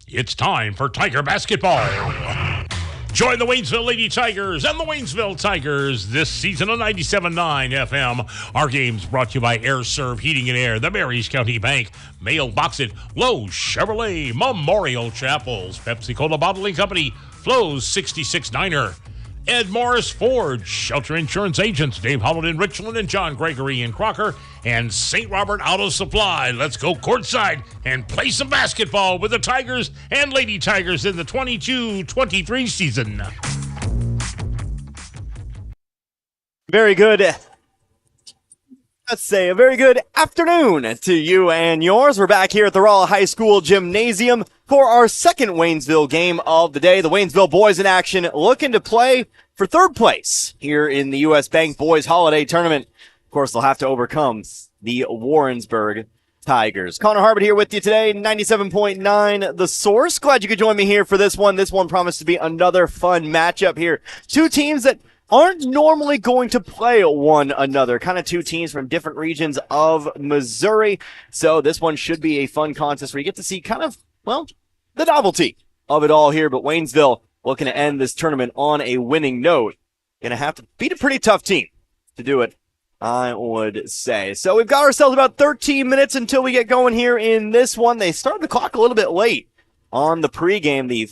It's time for Tiger basketball. Join the Waynesville Lady Tigers and the Waynesville Tigers this season on 97.9 FM. Our game's brought to you by Air Serv Heating and Air, the Marys County Bank, Mailbox It, Lowe's Chevrolet, Memorial Chapels, Pepsi Cola Bottling Company, Flo's 66 Diner, Ed Morris Ford, Shelter Insurance Agents, Dave Holland in Richland and John Gregory in Crocker, and St. Robert Auto Supply. Let's go courtside and play some basketball with the Tigers and Lady Tigers in the 22-23 season. Very good. Let's say a very good afternoon to you and yours. We're back here at the Rolla High School Gymnasium for our second Waynesville game of the day. The Waynesville boys in action looking to play for third place here in the U.S. Bank Boys Holiday Tournament. Of course, they'll have to overcome the Warrensburg Tigers. Connor Harbert here with you today, 97.9 The Source. Glad you could join me here for this one. This one promised to be another fun matchup here. Two teams that aren't normally going to play one another. Kind of two teams from different regions of Missouri. So this one should be a fun contest where you get to see kind of, well, the novelty of it all here. But Waynesville looking to end this tournament on a winning note. Going to have to beat a pretty tough team to do it, I would say. So we've got ourselves about 13 minutes until we get going here in this one. They started the clock a little bit late on the pregame. The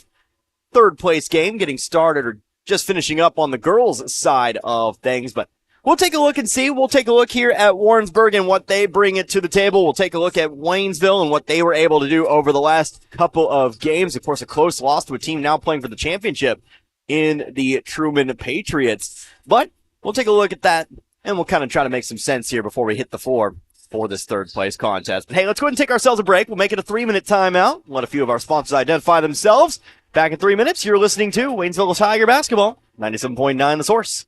third place game getting started or just finishing up on the girls' side of things, but we'll take a look and see. We'll take a look here at Warrensburg and what they bring it to the table. We'll take a look at Waynesville and what they were able to do over the last couple of games. Of course, a close loss to a team now playing for the championship in the Truman Patriots. But we'll take a look at that, and we'll kind of try to make some sense here before we hit the floor for this third place contest. But hey, let's go ahead and take ourselves a break. We'll make it a 3-minute timeout. Let a few of our sponsors identify themselves. Back in 3 minutes, you're listening to Waynesville Tiger Basketball, 97.9 The Source.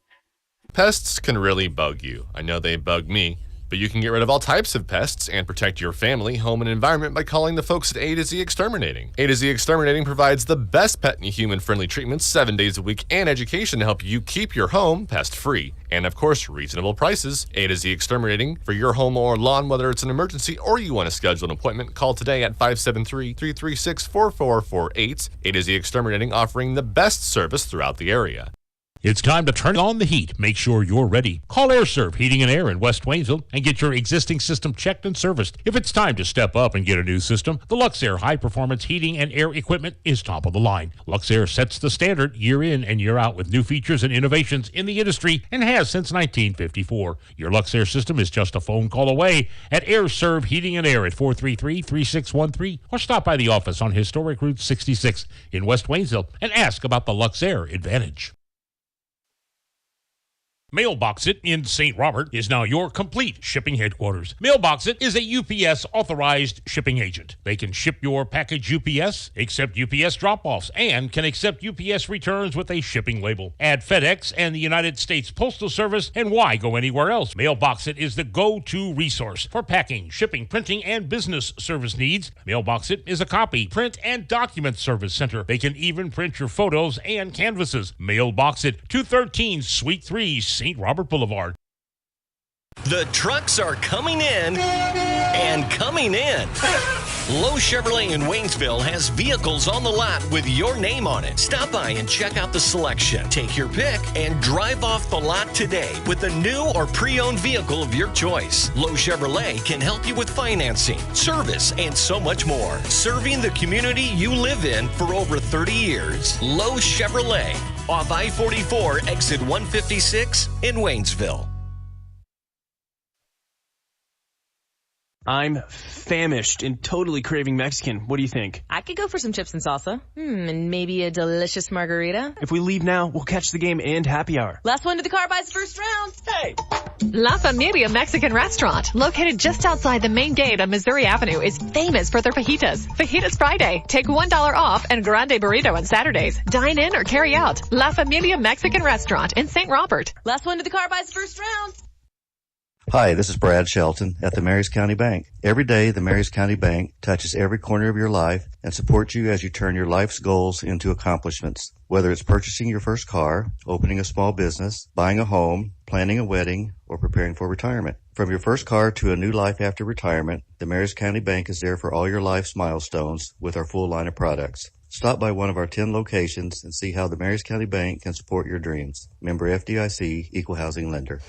Pests can really bug you. I know they bug me, but you can get rid of all types of pests and protect your family, home, and environment by calling the folks at A to Z Exterminating. A to Z Exterminating provides the best pet and human-friendly treatments 7 days a week and education to help you keep your home pest-free. And of course, reasonable prices. A to Z Exterminating for your home or lawn, whether it's an emergency or you want to schedule an appointment, call today at 573-336-4448. A to Z Exterminating offering the best service throughout the area. It's time to turn on the heat. Make sure you're ready. Call Air Serv Heating and Air in West Waynesville and get your existing system checked and serviced. If it's time to step up and get a new system, the Luxair high-performance heating and air equipment is top of the line. Luxair sets the standard year in and year out with new features and innovations in the industry and has since 1954. Your Luxair system is just a phone call away at Air Serv Heating and Air at 433-3613 or stop by the office on Historic Route 66 in West Waynesville and ask about the Luxair Advantage. Mailbox It in St. Robert is now your complete shipping headquarters. Mailbox It is a UPS authorized shipping agent. They can ship your package UPS, accept UPS drop-offs, and can accept UPS returns with a shipping label. Add FedEx and the United States Postal Service, and why go anywhere else? Mailbox It is the go-to resource for packing, shipping, printing, and business service needs. Mailbox It is a copy, print, and document service center. They can even print your photos and canvases. Mailbox It, 213 Suite 3, St. Robert Boulevard. The trucks are coming in and coming in. Lowe Chevrolet in Waynesville has vehicles on the lot with your name on it. Stop by and check out the selection. Take your pick and drive off the lot today with a new or pre-owned vehicle of your choice. Lowe Chevrolet can help you with financing, service, and so much more. Serving the community you live in for over 30 years. Lowe Chevrolet, off I-44, exit 156 in Waynesville. I'm famished and totally craving Mexican. What do you think? I could go for some chips and salsa. And maybe a delicious margarita. If we leave now, we'll catch the game and happy hour. Last one to the car buys first round. Hey! La Familia Mexican Restaurant, located just outside the main gate on Missouri Avenue, is famous for their fajitas. Fajitas Friday. Take $1 off and grande burrito on Saturdays. Dine in or carry out. La Familia Mexican Restaurant in St. Robert. Last one to the car buys first round. Hi, this is Brad Shelton at the Marys County Bank. Every day, the Marys County Bank touches every corner of your life and supports you as you turn your life's goals into accomplishments. Whether it's purchasing your first car, opening a small business, buying a home, planning a wedding, or preparing for retirement. From your first car to a new life after retirement, the Marys County Bank is there for all your life's milestones with our full line of products. Stop by one of our 10 locations and see how the Marys County Bank can support your dreams. Member FDIC, Equal Housing Lender.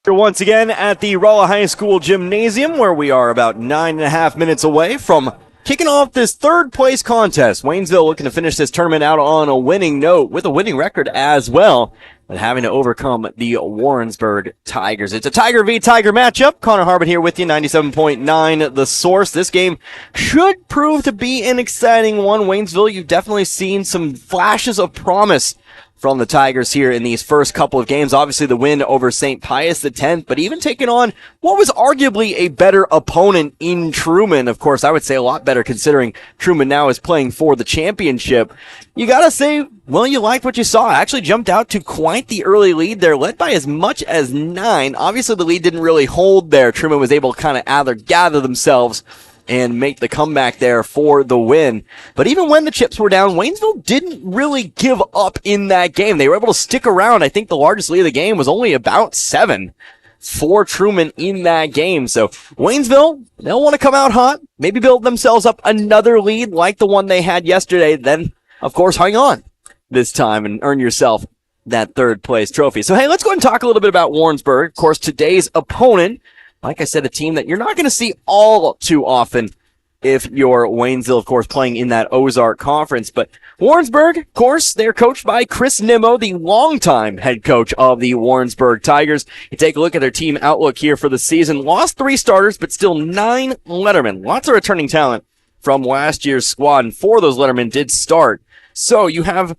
Once again at the Rolla High School Gymnasium, where we are about 9.5 minutes away from kicking off this third place contest. Waynesville looking to finish this tournament out on a winning note with a winning record as well, but having to overcome the Warrensburg Tigers. It's a Tiger v. Tiger matchup. Connor Harbin here with you, 97.9 The Source. This game should prove to be an exciting one. Waynesville, you've definitely seen some flashes of promise from the Tigers here in these first couple of games. Obviously the win over St. Pius X, but even taking on what was arguably a better opponent in Truman. Of course, I would say a lot better considering Truman now is playing for the championship. You gotta say, well, you liked what you saw. Actually jumped out to quite the early lead there, led by as much as 9. Obviously the lead didn't really hold there. Truman was able to kind of either gather themselves and make the comeback there for the win. But even when the chips were down, Waynesville didn't really give up in that game. They were able to stick around. I think the largest lead of the game was only about 7 for Truman in that game. So Waynesville, they'll want to come out hot, maybe build themselves up another lead like the one they had yesterday. Then, of course, hang on this time and earn yourself that third place trophy. So, hey, let's go ahead and talk a little bit about Warrensburg. Of course, today's opponent, like I said, a team that you're not going to see all too often if you're Waynesville, of course, playing in that Ozark Conference. But Warrensburg, of course, they're coached by Chris Nimmo, the longtime head coach of the Warrensburg Tigers. You take a look at their team outlook here for the season. Lost 3 starters, but still 9 lettermen. Lots of returning talent from last year's squad, and 4 of those lettermen did start. So you have,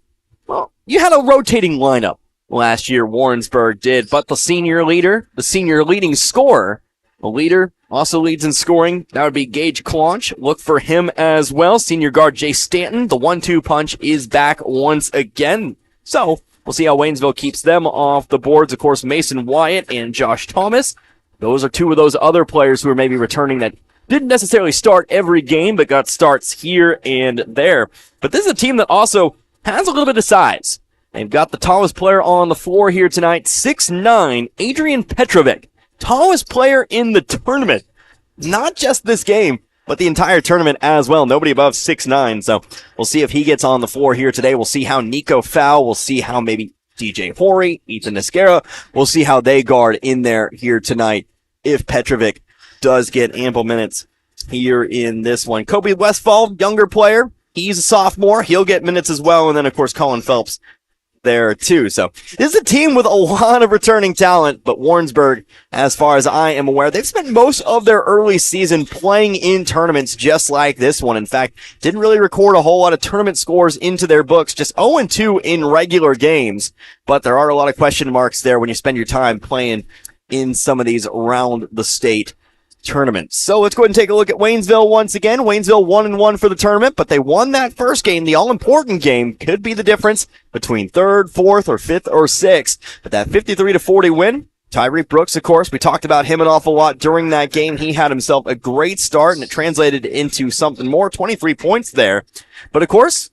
well, you had a rotating lineup last year, Warrensburg did, but the senior leader, the senior leading scorer, the leader also leads in scoring. That would be Gage Claunch. Look for him as well. Senior guard Jay Stanton. The 1-2 punch is back once again. So we'll see how Waynesville keeps them off the boards. Of course, Mason Wyatt and Josh Thomas. Those are 2 of those other players who are maybe returning that didn't necessarily start every game, but got starts here and there. But this is a team that also has a little bit of size. They've got the tallest player on the floor here tonight, 6'9", Adrian Petrovic. Tallest player in the tournament. Not just this game, but the entire tournament as well. Nobody above 6'9". So we'll see if he gets on the floor here today. We'll see how Nico Fowl, we'll see how maybe DJ Horry, Ethan Niscara, we'll see how they guard in there here tonight if Petrovic does get ample minutes here in this one. Kobe Westfall, younger player. He's a sophomore. He'll get minutes as well. And then, of course, Colin Phelps there too. So this is a team with a lot of returning talent, but Warrensburg, as far as I am aware, they've spent most of their early season playing in tournaments just like this one. In fact, didn't really record a whole lot of tournament scores into their books, just 0-2 in regular games, but there are a lot of question marks there when you spend your time playing in some of these around the state tournament. So let's go ahead and take a look at Waynesville once again. Waynesville 1-1 for the tournament, but they won that first game. The all-important game could be the difference between 3rd, 4th, or 5th, or 6th. But that 53-40 win, Tyreek Brooks, of course, we talked about him an awful lot during that game. He had himself a great start, and it translated into something more, 23 points there. But of course,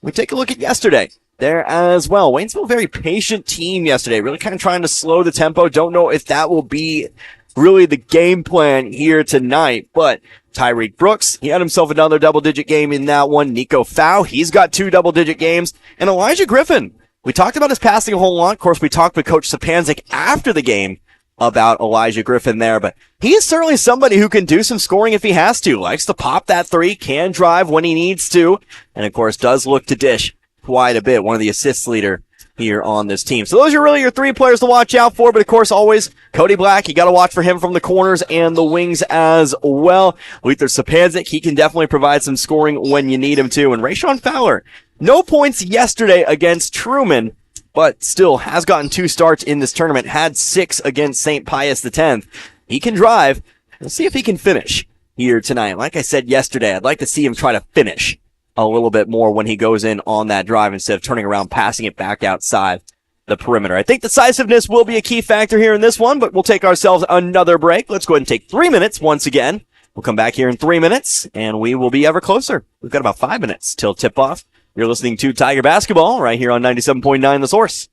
we take a look at yesterday there as well. Waynesville, very patient team yesterday, really kind of trying to slow the tempo. Don't know if that will be really the game plan here tonight, but Tyreek Brooks, he had himself another double-digit game in that one. Nico Fowl, he's got 2 double-digit games. And Elijah Griffin, we talked about his passing a whole lot. Of course, we talked with Coach Sapanzik after the game about Elijah Griffin there, but he is certainly somebody who can do some scoring if he has to. Likes to pop that 3, can drive when he needs to, and of course does look to dish quite a bit. One of the assists leader here on this team. So those are really your 3 players to watch out for, but of course always Cody Black, you got to watch for him from the corners and the wings as well. Luther Sapanzik, he can definitely provide some scoring when you need him to. And Rayshawn Fowler, no points yesterday against Truman, but still has gotten 2 starts in this tournament, had 6 against St. Pius X. He can drive. We'll see if he can finish here tonight. Like I said yesterday, I'd like to see him try to finish a little bit more when he goes in on that drive instead of turning around, passing it back outside the perimeter. I think decisiveness will be a key factor here in this one, but we'll take ourselves another break. Let's go ahead and take 3 minutes once again. We'll come back here in 3 minutes, and we will be ever closer. We've got about 5 minutes till tip-off. You're listening to Tiger Basketball right here on 97.9 The Source.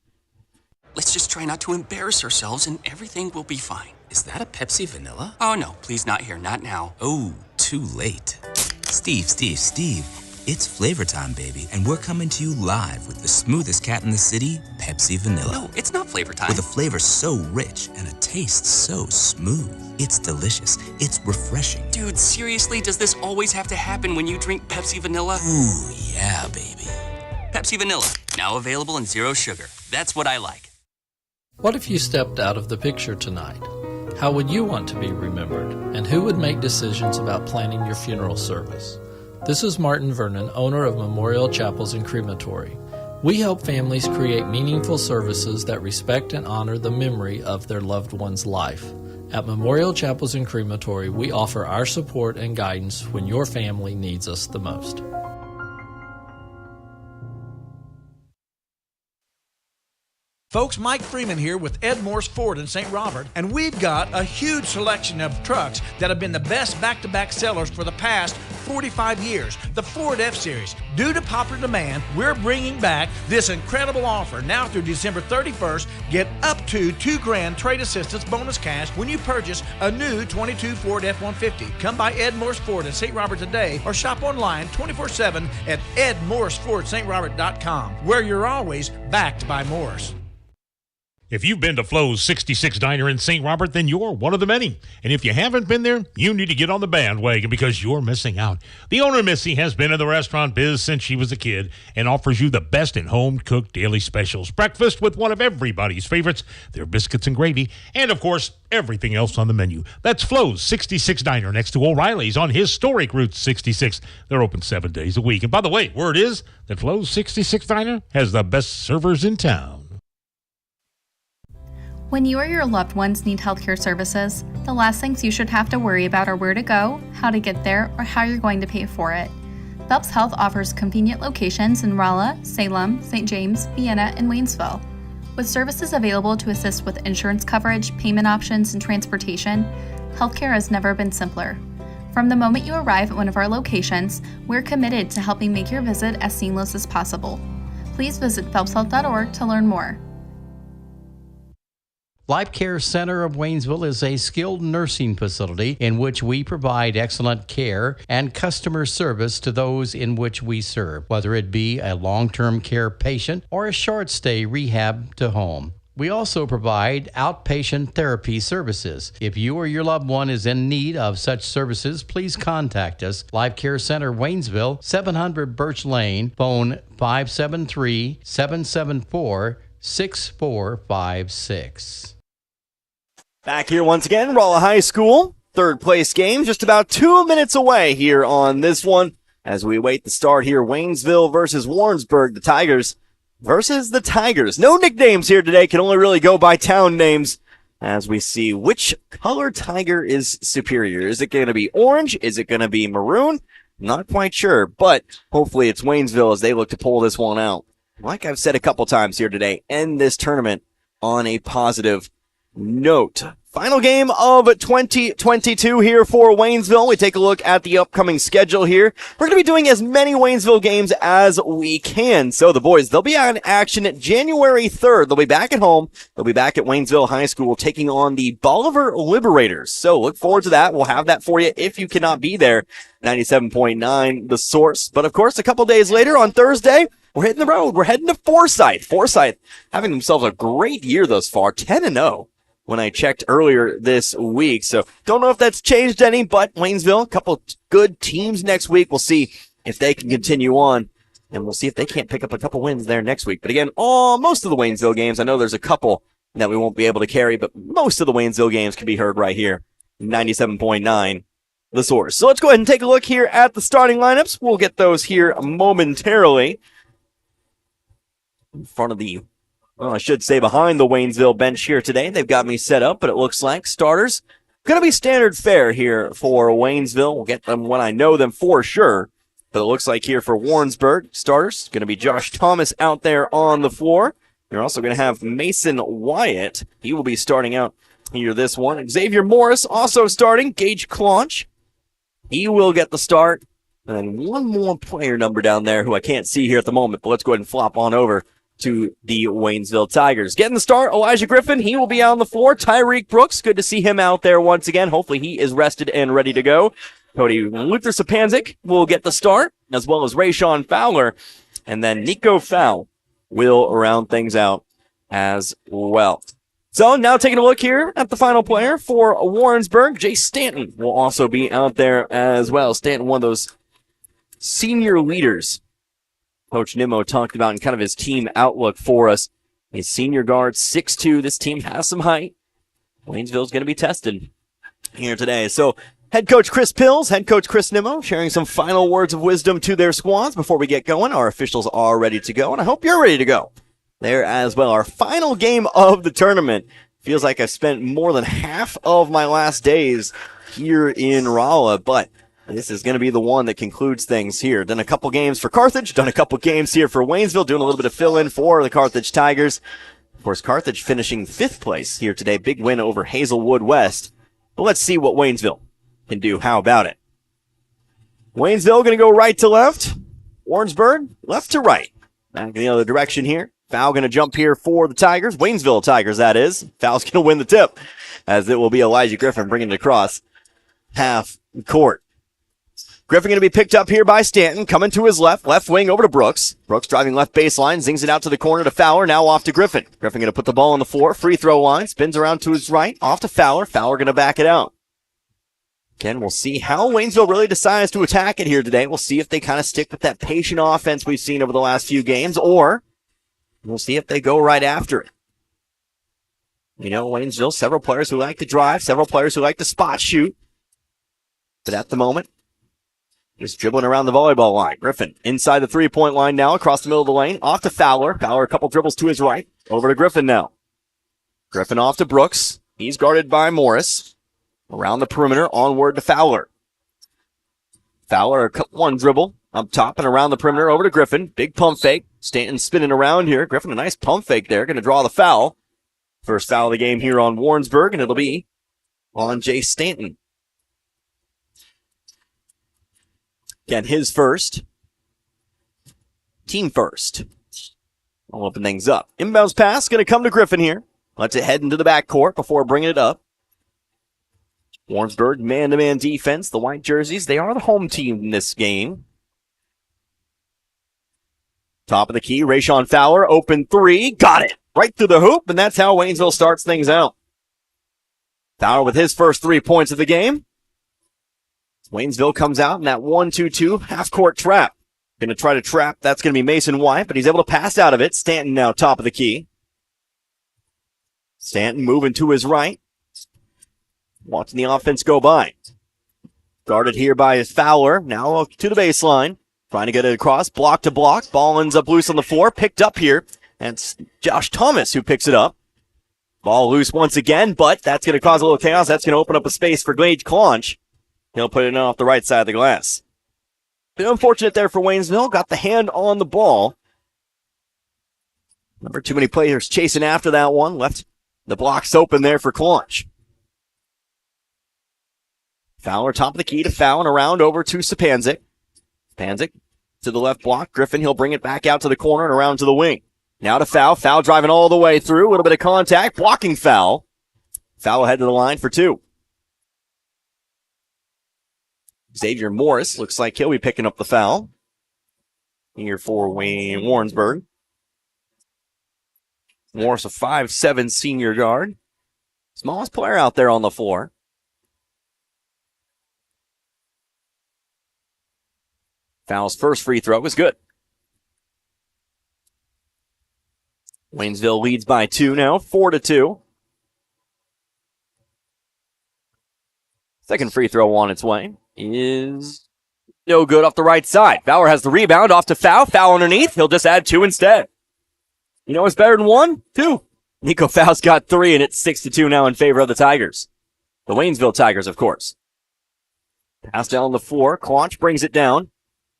Let's just try not to embarrass ourselves and everything will be fine. Is that a Pepsi Vanilla? Oh, no, please not here, not now. Oh, too late. Steve. It's flavor time, baby, and we're coming to you live with the smoothest cat in the city, Pepsi Vanilla. No, it's not flavor time. With a flavor so rich and a taste so smooth. It's delicious. It's refreshing. Dude, seriously, does this always have to happen when you drink Pepsi Vanilla? Ooh, yeah, baby. Pepsi Vanilla, now available in 0 sugar. That's what I like. What if you stepped out of the picture tonight? How would you want to be remembered? And who would make decisions about planning your funeral service? This is Martin Vernon, owner of Memorial Chapels and Crematory. We help families create meaningful services that respect and honor the memory of their loved one's life. At Memorial Chapels and Crematory, we offer our support and guidance when your family needs us the most. Folks, Mike Freeman here with Ed Morse Ford in St. Robert, and we've got a huge selection of trucks that have been the best back-to-back sellers for the past 45 years. The Ford F-Series. Due to popular demand, we're bringing back this incredible offer now through December 31st. Get up to $2,000 trade assistance bonus cash when you purchase a new 22 Ford F-150. Come by Ed Morse Ford in St. Robert today or shop online 24/7 at edmorsefordstrobert.com, where you're always backed by Morse. If you've been to Flo's 66 Diner in St. Robert, then you're one of the many. And if you haven't been there, you need to get on the bandwagon because you're missing out. The owner, Missy, has been in the restaurant biz since she was a kid and offers you the best in home-cooked daily specials. Breakfast with one of everybody's favorites, their biscuits and gravy, and, of course, everything else on the menu. That's Flo's 66 Diner next to O'Reilly's on historic Route 66. They're open 7 days a week. And by the way, word is that Flo's 66 Diner has the best servers in town. When you or your loved ones need healthcare services, the last things you should have to worry about are where to go, how to get there, or how you're going to pay for it. Phelps Health offers convenient locations in Rolla, Salem, St. James, Vienna, and Waynesville. With services available to assist with insurance coverage, payment options, and transportation, healthcare has never been simpler. From the moment you arrive at one of our locations, we're committed to helping make your visit as seamless as possible. Please visit phelpshealth.org to learn more. Life Care Center of Waynesville is a skilled nursing facility in which we provide excellent care and customer service to those in which we serve, whether it be a long-term care patient or a short-stay rehab to home. We also provide outpatient therapy services. If you or your loved one is in need of such services, please contact us. Life Care Center Waynesville, 700 Birch Lane, phone 573-774-6456. Back here once again, Rolla High School, third place game, just about 2 minutes away here on this one as we await the start here. Waynesville versus Warrensburg, the Tigers versus the Tigers. No nicknames here today, can only really go by town names as we see which color Tiger is superior. Is it going to be orange? Is it going to be maroon? Not quite sure, but hopefully it's Waynesville as they look to pull this one out. Like I've said a couple times here today, end this tournament on a positive note. Final game of 2022 here for Waynesville. We take a look at the upcoming schedule here. We're going to be doing as many Waynesville games as we can. So the boys, they'll be on action January 3rd. They'll be back at home. They'll be back at Waynesville High School taking on the Bolivar Liberators. So look forward to that. We'll have that for you if you cannot be there. 97.9 The Source. But of course, a couple days later on Thursday, we're hitting the road. We're heading to Forsyth. Forsyth having themselves a great year thus far, 10-0. When I checked earlier this week. So don't know if that's changed any, but Waynesville, a couple good teams next week. We'll see if they can continue on, and we'll see if they can't pick up a couple wins there next week. But again, most of the Waynesville games, I know there's a couple that we won't be able to carry, but most of the Waynesville games can be heard right here, 97.9 The Source. So let's go ahead and take a look here at the starting lineups. We'll get those here momentarily. In front of the I should say behind the Waynesville bench here today. They've got me set up, but it looks like starters going to be standard fare here for Waynesville. We'll get them when I know them for sure. But it looks like here for Warrensburg, starters, going to be Josh Thomas out there on the floor. You're also going to have Mason Wyatt. He will be starting out here this one. Xavier Morris also starting. Gage Claunch. He will get the start. And then one more player number down there who I can't see here at the moment, but let's go ahead and flop on over to the Waynesville Tigers. Getting the start, Elijah Griffin. He will be on the floor. Tyreek Brooks, good to see him out there once again. Hopefully he is rested and ready to go. Cody Luther Sapanzik will get the start, as well as Rayshawn Fowler. And then Nico Fowl will round things out as well. So now taking a look here at the final player for Warrensburg, Jay Stanton will also be out there as well. Stanton, one of those senior leaders Coach Nimmo talked about in kind of his team outlook for us. His senior guard, 6'2". This team has some height. Waynesville's going to be tested here today. So head coach Chris Pills, head coach Chris Nimmo sharing some final words of wisdom to their squads before we get going. Our officials are ready to go, and I hope you're ready to go there as well. Our final game of the tournament. Feels like I've spent more than half of my last days here in Rolla, but this is going to be the one that concludes things here. Done a couple games for Carthage, done a couple games here for Waynesville, doing a little bit of fill-in for the Carthage Tigers. Of course, Carthage finishing 5th place here today. Big win over Hazelwood West. But let's see what Waynesville can do. How about it? Waynesville going to go right to left. Warrensburg, left to right. Back in the other direction here. Foul going to jump here for the Tigers. Waynesville Tigers, that is. Foul's going to win the tip, as it will be Elijah Griffin bringing it across half court. Griffin going to be picked up here by Stanton, coming to his left wing over to Brooks. Brooks driving left baseline, zings it out to the corner to Fowler, now off to Griffin. Griffin going to put the ball on the floor, free throw line, spins around to his right, off to Fowler. Fowler going to back it out. Again, we'll see how Waynesville really decides to attack it here today. We'll see if they kind of stick with that patient offense we've seen over the last few games, or we'll see if they go right after it. You know, Waynesville, several players who like to drive, several players who like to spot shoot. But at the moment, just dribbling around the volleyball line. Griffin inside the three-point line now, across the middle of the lane. Off to Fowler. Fowler a couple dribbles to his right. Over to Griffin now. Griffin off to Brooks. He's guarded by Morris. Around the perimeter, onward to Fowler. Fowler, one dribble up top and around the perimeter, over to Griffin. Big pump fake. Stanton spinning around here. Griffin, a nice pump fake there. Going to draw the foul. First foul of the game here on Warrensburg, and it'll be on Jay Stanton. Again, his first. Team first. I'll open things up. Inbounds pass going to come to Griffin here. Lets it head into the backcourt before bringing it up. Warrensburg, man-to-man defense. The white jerseys, they are the home team in this game. Top of the key, Rayshawn Fowler, open three. Got it. Right through the hoop, and that's how Waynesville starts things out. Fowler with his first 3 points of the game. Waynesville comes out in that 1-2-2 half-court trap. Going to try to trap. That's going to be Mason White, but he's able to pass out of it. Stanton now top of the key. Stanton moving to his right. Watching the offense go by. Guarded here by his Fowler. Now to the baseline. Trying to get it across. Block to block. Ball ends up loose on the floor. Picked up here. And it's Josh Thomas who picks it up. Ball loose once again, but that's going to cause a little chaos. That's going to open up a space for Gage Claunch. He'll put it in off the right side of the glass. Bit unfortunate there for Waynesville. Got the hand on the ball. Never too many players chasing after that one. Left the blocks open there for Claunch. Fowler top of the key to Foul and around over to Sapanzik. Sapanzik to the left block. Griffin, he'll bring it back out to the corner and around to the wing. Now to Foul. Foul driving all the way through. A little bit of contact. Blocking Foul. Foul head to the line for two. Xavier Morris looks like he'll be picking up the foul here for Warrensburg. Morris, a 5'7" senior guard. Smallest player out there on the floor. Foul's first free throw was good. Waynesville leads by 2 now, 4-2. Second free throw on its way is no good off the right side. Fowler has the rebound off to Foul. Foul underneath. He'll just add 2 instead. You know what's better than 1? 2. Nico Fowl's got 3, and it's 6-2 now in favor of the Tigers. The Waynesville Tigers, of course. Pass down the floor. Claunch brings it down.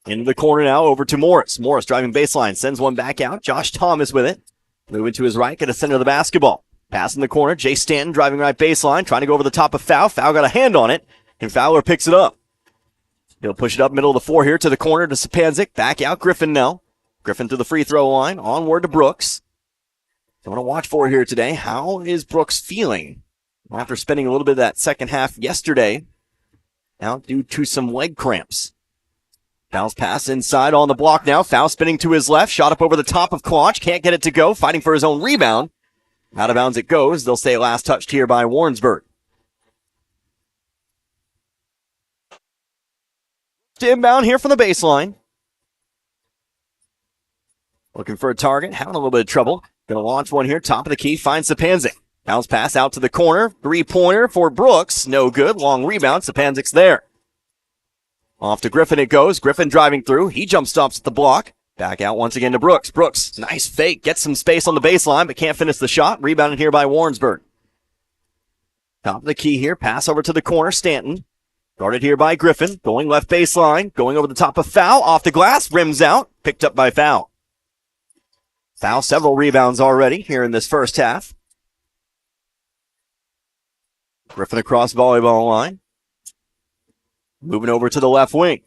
Into the corner now, over to Morris. Morris driving baseline, sends one back out. Josh Thomas with it. Moving to his right, get a center of the basketball. Pass in the corner. Jay Stanton driving right baseline, trying to go over the top of Foul. Foul got a hand on it, and Fowler picks it up. He'll push it up middle of the floor here to the corner to Sapanzik. Back out Griffin now. Griffin through the free throw line. Onward to Brooks. So I want to watch for here today. How is Brooks feeling after spending a little bit of that second half yesterday out due to some leg cramps? Foul's pass inside on the block now. Foul spinning to his left. Shot up over the top of Klotch. Can't get it to go. Fighting for his own rebound. Out of bounds it goes. They'll say last touched here by Warrensburg. To inbound here from the baseline. Looking for a target. Having a little bit of trouble. Going to launch one here. Top of the key. Finds Sapanzik. Bounce pass out to the corner. Three-pointer for Brooks. No good. Long rebound. Sapanzik's there. Off to Griffin it goes. Griffin driving through. He jump stops at the block. Back out once again to Brooks. Brooks, nice fake. Gets some space on the baseline, but can't finish the shot. Rebounded here by Warrensburg. Top of the key here. Pass over to the corner. Stanton. Guarded here by Griffin. Going left baseline. Going over the top of Foul. Off the glass. Rims out. Picked up by Foul. Foul several rebounds already here in this first half. Griffin across volleyball line. Moving over to the left wing.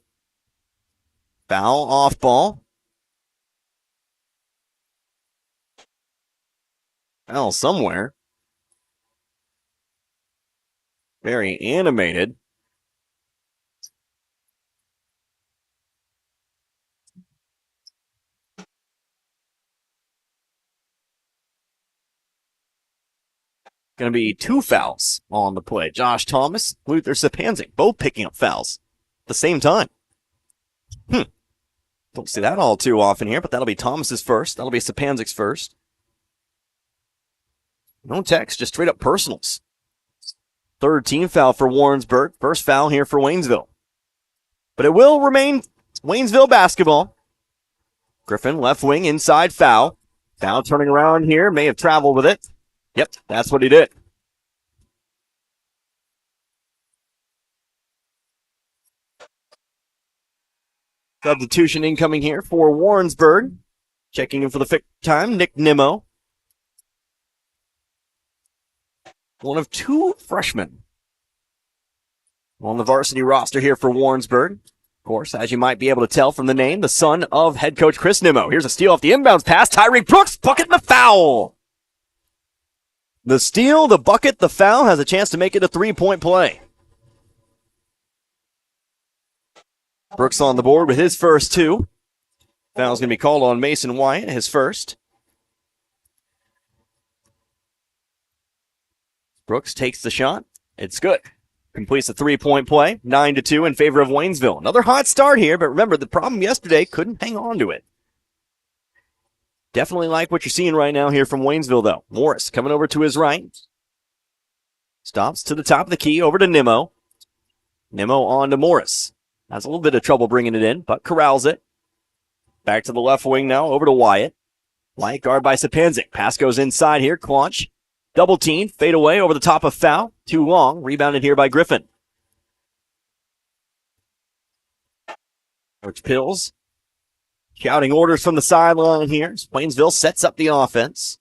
Foul off ball. Foul somewhere. Very animated. Going to be 2 fouls on the play. Josh Thomas, Luther Sapanzik, both picking up fouls at the same time. Don't see that all too often here, but that'll be Thomas's first. That'll be Sapanzik's first. No text, just straight up personals. Third team foul for Warrensburg. First foul here for Waynesville. But it will remain Waynesville basketball. Griffin, left wing, inside foul. Foul turning around here, may have traveled with it. Yep, that's what he did. Substitution incoming here for Warrensburg. Checking in for the fifth time, Nick Nimmo. One of 2 freshmen on the varsity roster here for Warrensburg. Of course, as you might be able to tell from the name, the son of head coach Chris Nimmo. Here's a steal off the inbounds pass. Tyreek Brooks, bucket and the foul. The steal, the bucket, the foul has a chance to make it a 3-point play. Brooks on the board with his first 2. Foul's going to be called on Mason Wyatt, his first. Brooks takes the shot. It's good. Completes a 3-point play. 9-2 in favor of Waynesville. Another hot start here, but remember, the problem yesterday, couldn't hang on to it. Definitely like what you're seeing right now here from Waynesville, though. Morris coming over to his right. Stops to the top of the key, over to Nimmo. Nimmo on to Morris. Has a little bit of trouble bringing it in, but corrals it. Back to the left wing now, over to Wyatt. Wyatt guard by Sapanzik. Pass goes inside here. Klotch. Double team, fade away over the top of Foul. Too long. Rebounded here by Griffin. Coach Pills shouting orders from the sideline here. Waynesville sets up the offense.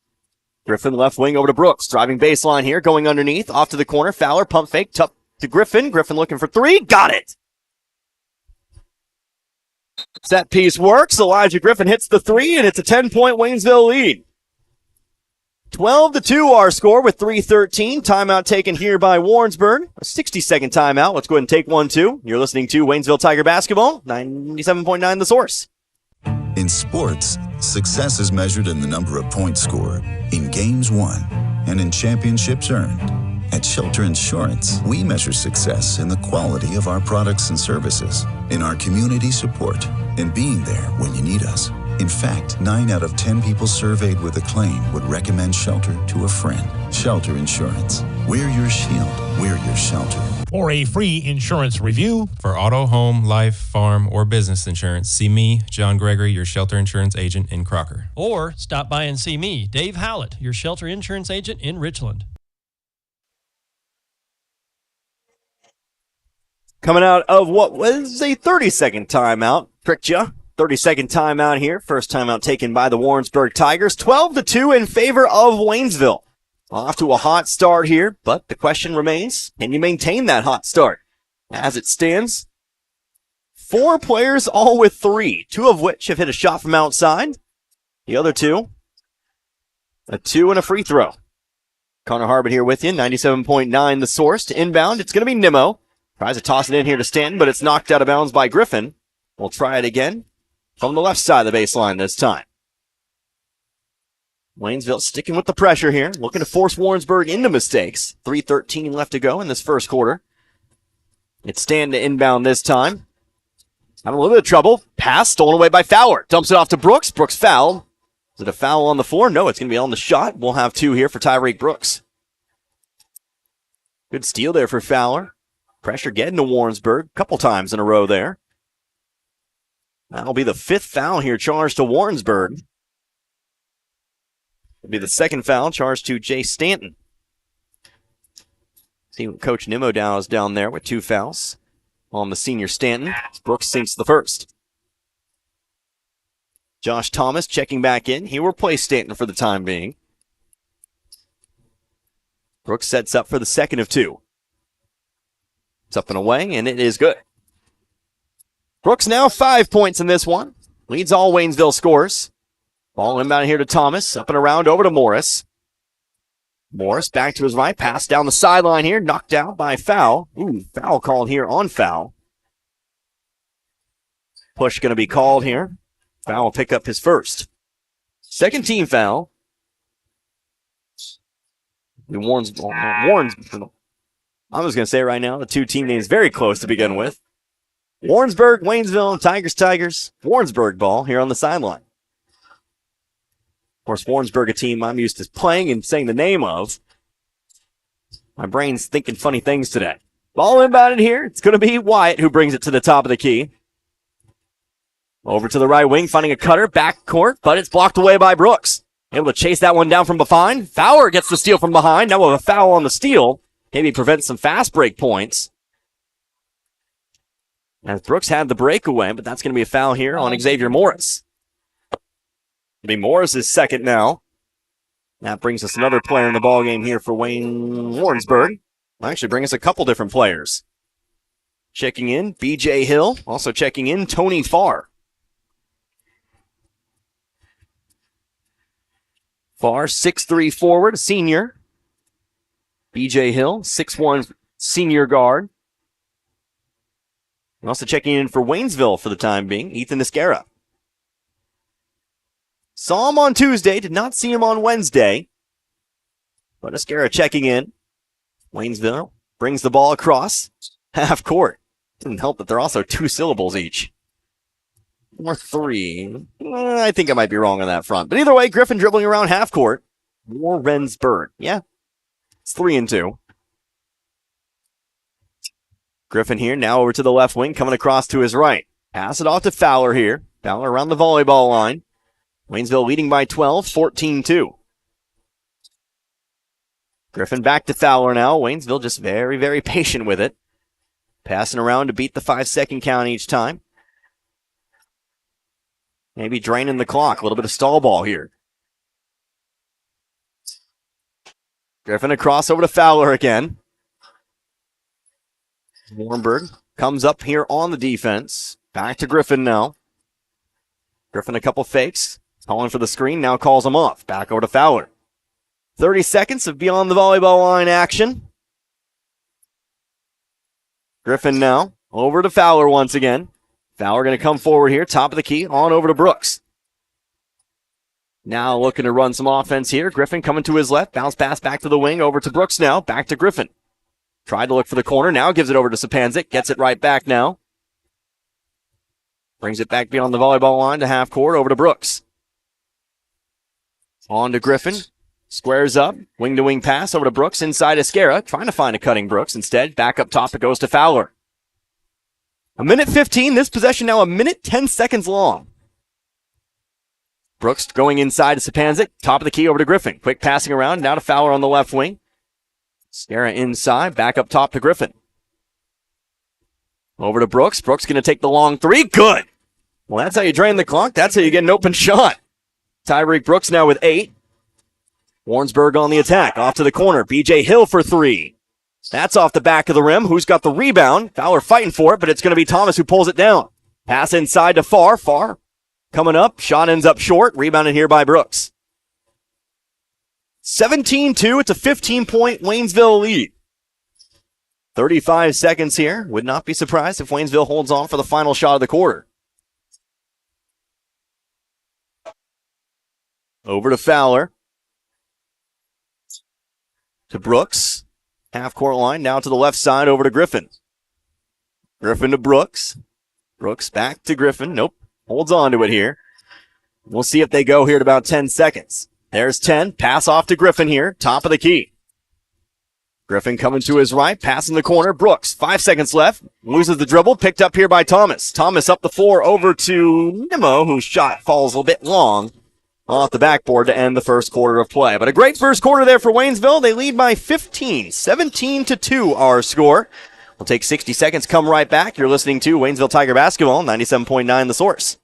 Griffin left wing over to Brooks. Driving baseline here, going underneath. Off to the corner. Fowler, pump fake, tough to Griffin. Griffin looking for 3. Got it! Set piece works. Elijah Griffin hits the 3, and it's a 10-point Waynesville lead. 12-2 our score with 3:13. Timeout taken here by Warrensburg. A 60-second timeout. Let's go ahead and take 1-2. You're listening to Waynesville Tiger Basketball, 97.9 The Source. In sports, success is measured in the number of points scored, in games won, and in championships earned. At Shelter Insurance, we measure success in the quality of our products and services, in our community support, and being there when you need us. In fact, 9 out of 10 people surveyed with a claim would recommend Shelter to a friend. Shelter Insurance. We're your shield. We're your shelter. For a free insurance review, for auto, home, life, farm, or business insurance, see me, John Gregory, your Shelter Insurance agent in Crocker. Or stop by and see me, Dave Howlett, your Shelter Insurance agent in Richland. Coming out of what was a 30-second timeout. Tricked ya. 30-second timeout here. First timeout taken by the Warrensburg Tigers. 12-2 in favor of Waynesville. Off to a hot start here, but the question remains, can you maintain that hot start? As it stands, 4 players, all with 3, 2 of which have hit a shot from outside. The other 2, a 2 and a free throw. Connor Harbin here with you, 97.9 the source. To inbound, it's going to be Nimmo. Tries to toss it in here to Stanton, but it's knocked out of bounds by Griffin. We'll try it again from the left side of the baseline this time. Waynesville sticking with the pressure here, looking to force Warrensburg into mistakes. 3:13 left to go in this first quarter. It's Stanton to inbound this time. Having a little bit of trouble. Pass stolen away by Fowler. Dumps it off to Brooks. Brooks fouled. Is it a foul on the floor? No, it's going to be on the shot. We'll have 2 here for Tyreek Brooks. Good steal there for Fowler. Pressure getting to Warrensburg a couple times in a row there. That'll be the 5th foul here charged to Warrensburg. It'll be the 2nd foul charged to Jay Stanton. See what Coach Nimmo is down there with 2 fouls on the senior Stanton. Brooks sinks the first. Josh Thomas checking back in. He will replace Stanton for the time being. Brooks sets up for the second of 2. It's up and away, and it is good. Brooks now 5 points in this one. Leads all Waynesville scores. Ball inbound here to Thomas. Up and around over to Morris. Morris back to his right. Pass down the sideline here. Knocked out by foul. Ooh, foul called here on foul. Push going to be called here. Foul will pick up his first. Second team foul. Warren's. I was going to say right now, the 2 team names very close to begin with. Warrensburg, Waynesville, Tigers. Warrensburg ball here on the sideline. Of course, Warrensburg, a team I'm used to playing and saying the name of. My brain's thinking funny things today. Ball inbounded here. It's going to be Wyatt who brings it to the top of the key. Over to the right wing, finding a cutter, back court, but it's blocked away by Brooks. Able to chase that one down from behind. Fowler gets the steal from behind. Now with a foul on the steal. Maybe prevents some fast break points. As Brooks had the breakaway, but that's going to be a foul here on Xavier Morris. It'll be Morris's second now. That brings us another player in the ballgame here for Warrensburg. Actually, bring us a couple different players. Checking in, B.J. Hill. Also checking in, Tony Farr. Farr, 6'3" forward, senior. B.J. Hill, 6'1" senior guard. And also checking in for Waynesville for the time being, Ethan Escara. Saw him on Tuesday, did not see him on Wednesday. But Escara checking in. Waynesville brings the ball across half court. Didn't help that they're also 2 syllables each. Or 3. I think I might be wrong on that front. But either way, Griffin dribbling around half court. Warrensburg. Yeah, it's 3-2. Griffin here, now over to the left wing, coming across to his right. Pass it off to Fowler here. Fowler around the volleyball line. Waynesville leading by 12, 14-2. Griffin back to Fowler now. Waynesville just very, very patient with it. Passing around to beat the 5-second count each time. Maybe draining the clock. A little bit of stall ball here. Griffin across over to Fowler again. Warrenburg comes up here on the defense. Back to Griffin now. Griffin a couple fakes. Calling for the screen. Now calls him off. Back over to Fowler. 30 seconds of beyond the volleyball line action. Griffin now over to Fowler once again. Fowler going to come forward here. Top of the key. On over to Brooks. Now looking to run some offense here. Griffin coming to his left. Bounce pass back to the wing. Over to Brooks now. Back to Griffin. Tried to look for the corner. Now gives it over to Sapanzik. Gets it right back now. Brings it back beyond the volleyball line to half court. Over to Brooks. On to Griffin. Squares up. Wing-to-wing pass over to Brooks. Inside Escara. Trying to find a cutting Brooks. Instead, back up top it goes to Fowler. 1:15. This possession now 1:10 seconds long. Brooks going inside to Sapanzik. Top of the key over to Griffin. Quick passing around. Now to Fowler on the left wing. Escara inside. Back up top to Griffin. Over to Brooks. Brooks going to take the long 3. Good. Well, that's how you drain the clock. That's how you get an open shot. Tyreek Brooks now with 8. Warrensburg on the attack. Off to the corner. B.J. Hill for 3. That's off the back of the rim. Who's got the rebound? Fowler fighting for it, but it's going to be Thomas who pulls it down. Pass inside to Farr. Farr coming up. Shot ends up short. Rebounded here by Brooks. 17-2. It's a 15-point Waynesville lead. 35 seconds here. Would not be surprised if Waynesville holds on for the final shot of the quarter. Over to Fowler. To Brooks. Half-court line. Now to the left side. Over to Griffin. Griffin to Brooks. Brooks back to Griffin. Nope. Holds on to it here. We'll see if they go here at about 10 seconds. There's 10. Pass off to Griffin here. Top of the key. Griffin coming to his right. Pass in the corner. Brooks. 5 seconds left. Loses the dribble. Picked up here by Thomas. Thomas up the floor over to Nimmo, whose shot falls a bit long off the backboard to end the first quarter of play. But a great first quarter there for Waynesville. They lead by 15. 17-2 our score. We'll take 60 seconds. Come right back. You're listening to Waynesville Tiger Basketball, 97.9 The Source.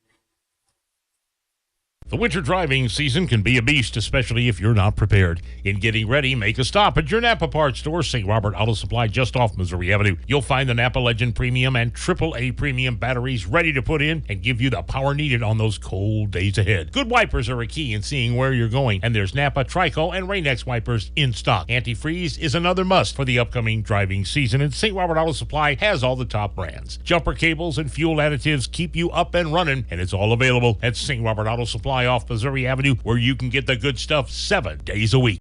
The winter driving season can be a beast, especially if you're not prepared. In getting ready, make a stop at your Napa parts store, St. Robert Auto Supply, just off Missouri Avenue. You'll find the Napa Legend Premium and AAA Premium batteries ready to put in and give you the power needed on those cold days ahead. Good wipers are a key in seeing where you're going, and there's Napa, Trico, and Rain-X wipers in stock. Antifreeze is another must for the upcoming driving season, and St. Robert Auto Supply has all the top brands. Jumper cables and fuel additives keep you up and running, and it's all available at St. Robert Auto Supply off Missouri Avenue, where you can get the good stuff 7 days a week.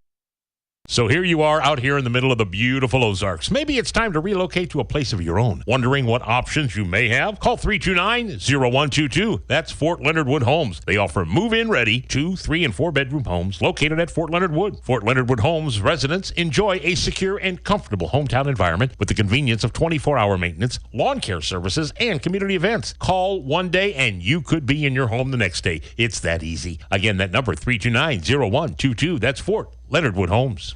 So here you are out here in the middle of the beautiful Ozarks. Maybe it's time to relocate to a place of your own. Wondering what options you may have? Call 329-0122. That's Fort Leonard Wood Homes. They offer move-in ready 2, 3, and 4-bedroom homes located at Fort Leonard Wood. Fort Leonard Wood Homes residents enjoy a secure and comfortable hometown environment with the convenience of 24-hour maintenance, lawn care services, and community events. Call one day and you could be in your home the next day. It's that easy. Again, that number 329-0122. That's Fort Leonard Wood Homes.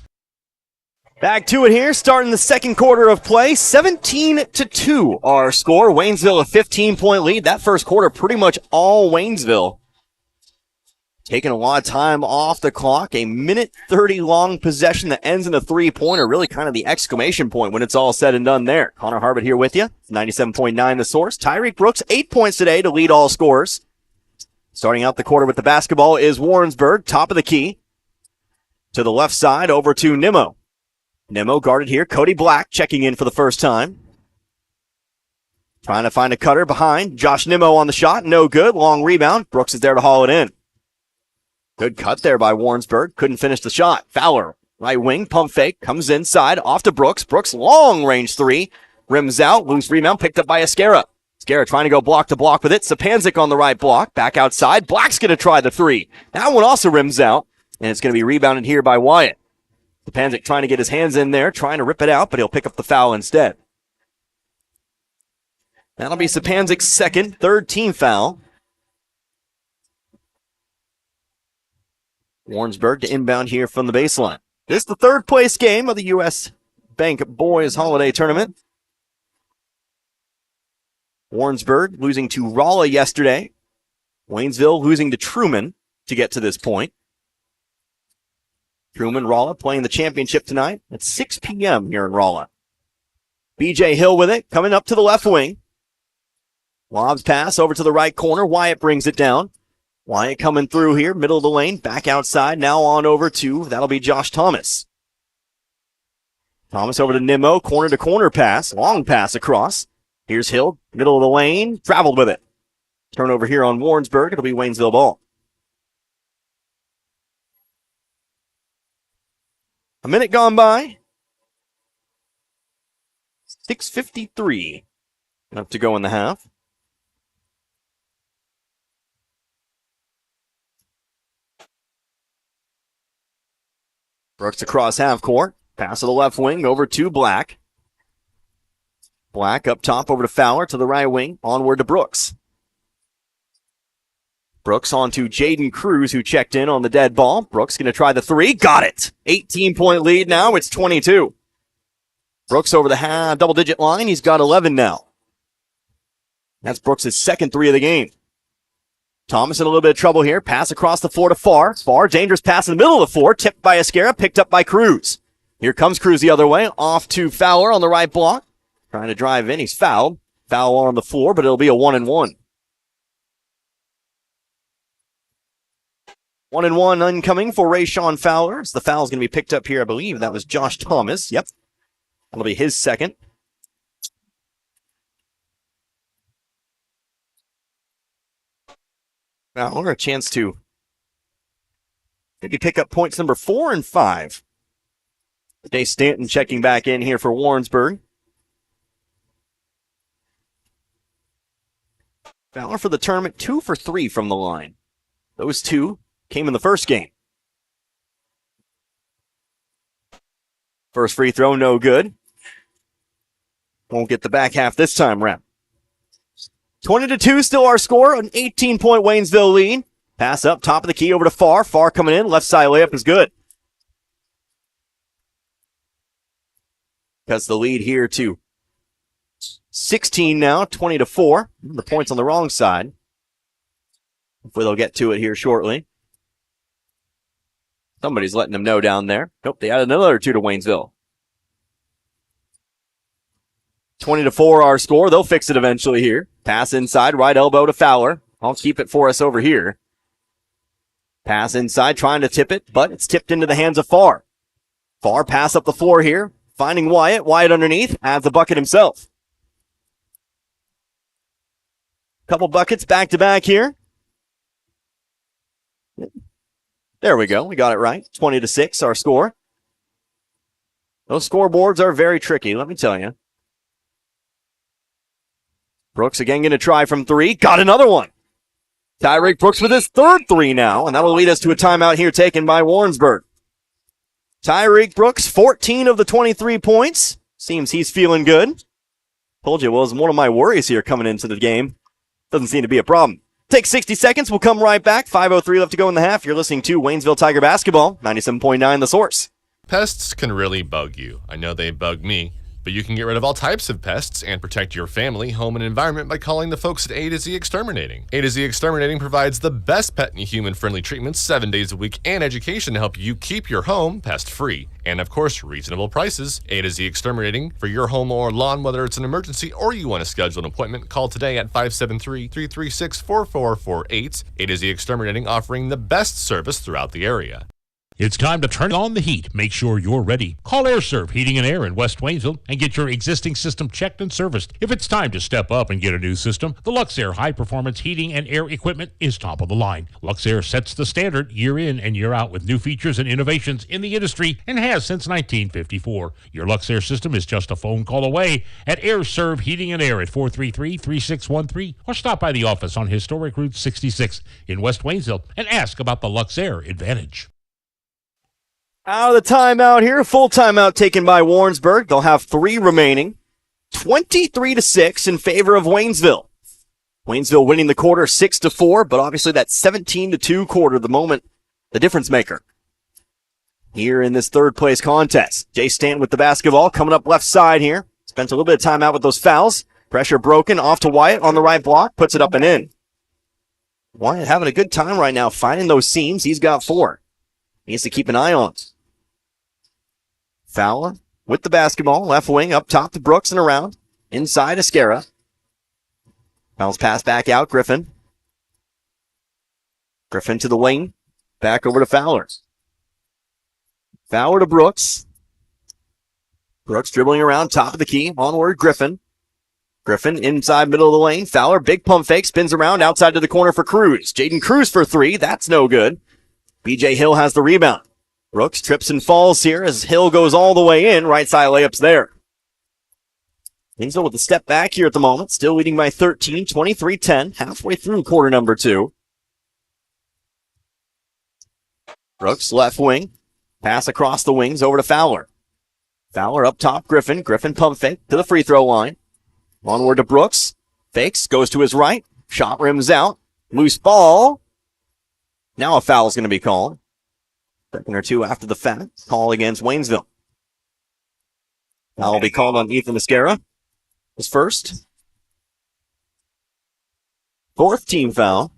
Back to it here, starting the second quarter of play. 17-2 our score. Waynesville a 15-point lead. That first quarter pretty much all Waynesville. Taking a lot of time off the clock. A minute 30 long possession that ends in a three-pointer. Really kind of the exclamation point when it's all said and done there. Connor Harbert here with you. 97.9 The Source. Tyreek Brooks, 8 points today to lead all scorers. Starting out the quarter with the basketball is Warrensburg, top of the key. To the left side, over to Nimmo. Nimmo guarded here. Cody Black checking in for the first time. Trying to find a cutter behind. Josh Nimmo on the shot. No good. Long rebound. Brooks is there to haul it in. Good cut there by Warrensburg. Couldn't finish the shot. Fowler, right wing, pump fake. Comes inside. Off to Brooks. Brooks, long range three. Rims out. Loose rebound picked up by Escara. Escara trying to go block to block with it. Sapanzik on the right block. Back outside. Black's going to try the three. That one also rims out. And it's going to be rebounded here by Wyatt. Sapanzik trying to get his hands in there, trying to rip it out, but he'll pick up the foul instead. That'll be Sapanzik's second, third team foul. Warrensburg to inbound here from the baseline. This is the third place game of the U.S. Bank Boys Holiday Tournament. Warrensburg losing to Rolla yesterday. Waynesville losing to Truman to get to this point. Truman Rolla playing the championship tonight at 6 p.m. here in Rolla. B.J. Hill with it, coming up to the left wing. Lobs pass over to the right corner. Wyatt brings it down. Wyatt coming through here, middle of the lane, back outside. Now on over to, that'll be Josh Thomas. Thomas over to Nimmo, corner to corner pass, long pass across. Here's Hill, middle of the lane, traveled with it. Turnover here on Warrensburg. It'll be Waynesville ball. A minute gone by. 6:53 left to go in the half. Brooks across half court. Pass to the left wing over to Black. Black up top over to Fowler to the right wing. Onward to Brooks. Brooks on to Jaden Cruz, who checked in on the dead ball. Brooks going to try the three. Got it. 18-point lead now. It's 22. Brooks over the double-digit line. He's got 11 now. That's Brooks' second three of the game. Thomas in a little bit of trouble here. Pass across the floor to Farr. Farr, dangerous pass in the middle of the floor. Tipped by Escara, picked up by Cruz. Here comes Cruz the other way. Off to Fowler on the right block. Trying to drive in. He's fouled. Foul on the floor, but it'll be a 1-and-1. 1-and-1 incoming for Rayshawn Fowler. The foul's going to be picked up here, I believe. That was Josh Thomas. Yep. That'll be his second. Fowler, a chance to maybe pick up points number 4 and 5. Jay Stanton checking back in here for Warrensburg. Fowler for the tournament, 2 for 3 from the line. Those 2 came in the first game. First free throw, no good. Won't get the back half this time round. 20-2 still our score, an 18-point Waynesville lead. Pass up, top of the key over to Farr. Farr coming in, left side layup is good. Cuts the lead here to 16 now, 20-4. The points on the wrong side. Hopefully they'll get to it here shortly. Somebody's letting them know down there. Nope, they added another 2 to Waynesville. 20-4 our score. They'll fix it eventually here. Pass inside, right elbow to Fowler. I'll keep it for us over here. Pass inside, trying to tip it, but it's tipped into the hands of Farr. Farr pass up the floor here, finding Wyatt. Wyatt underneath, adds the bucket himself. Couple buckets back-to-back here. There we go. We got it right. 20-6 our score. Those scoreboards are very tricky, let me tell you. Brooks again going to try from 3. Got another one. Tyreek Brooks with his third 3 now, and that will lead us to a timeout here taken by Warrensburg. Tyreek Brooks, 14 of the 23 points. Seems he's feeling good. Told you it was one of my worries here coming into the game. Doesn't seem to be a problem. Take 60 seconds. We'll come right back. 5:03 left to go in the half. You're listening to Waynesville Tiger Basketball, 97.9 The Source. Pests can really bug you. I know they bug me. But you can get rid of all types of pests and protect your family, home, and environment by calling the folks at A to Z Exterminating. A to Z Exterminating provides the best pet and human-friendly treatments 7 days a week and education to help you keep your home pest-free. And of course, reasonable prices. A to Z Exterminating for your home or lawn, whether it's an emergency or you want to schedule an appointment, call today at 573-336-4448. A to Z Exterminating offering the best service throughout the area. It's time to turn on the heat. Make sure you're ready. Call AirServe Heating and Air in West Waynesville and get your existing system checked and serviced. If it's time to step up and get a new system, the Luxair high-performance heating and air equipment is top of the line. Luxair sets the standard year in and year out with new features and innovations in the industry and has since 1954. Your Luxair system is just a phone call away at AirServe Heating and Air at 433-3613 or stop by the office on Historic Route 66 in West Waynesville and ask about the Luxair Advantage. Out of the timeout here, full timeout taken by Warrensburg. They'll have 3 remaining. 23-6 in favor of Waynesville. Waynesville winning the quarter 6-4, but obviously that 17-2 quarter, the moment, the difference maker. Here in this third place contest. Jay Stanton with the basketball, coming up left side here. Spent a little bit of time out with those fouls. Pressure broken, off to Wyatt on the right block, puts it up and in. Wyatt having a good time right now, finding those seams. He's got 4. He needs to keep an eye on it. Fowler with the basketball, left wing, up top to Brooks and around. Inside Escara. Bounce pass back out, Griffin. Griffin to the wing, back over to Fowler. Fowler to Brooks. Brooks dribbling around, top of the key, onward, Griffin. Griffin inside middle of the lane. Fowler, big pump fake, spins around outside to the corner for Cruz. Jaden Cruz for 3, that's no good. BJ Hill has the rebound. Brooks trips and falls here as Hill goes all the way in. Right side layups there. Waynesville with a step back here at the moment. Still leading by 13, 23-10. Halfway through quarter number 2. Brooks left wing. Pass across the wings over to Fowler. Fowler up top, Griffin. Griffin pump fake to the free throw line. Onward to Brooks. Fakes, goes to his right. Shot rims out. Loose ball. Now a foul is going to be called. Second or 2 after the foul. Call against Waynesville. Foul will be called on Ethan Escara. His first. 4th team foul.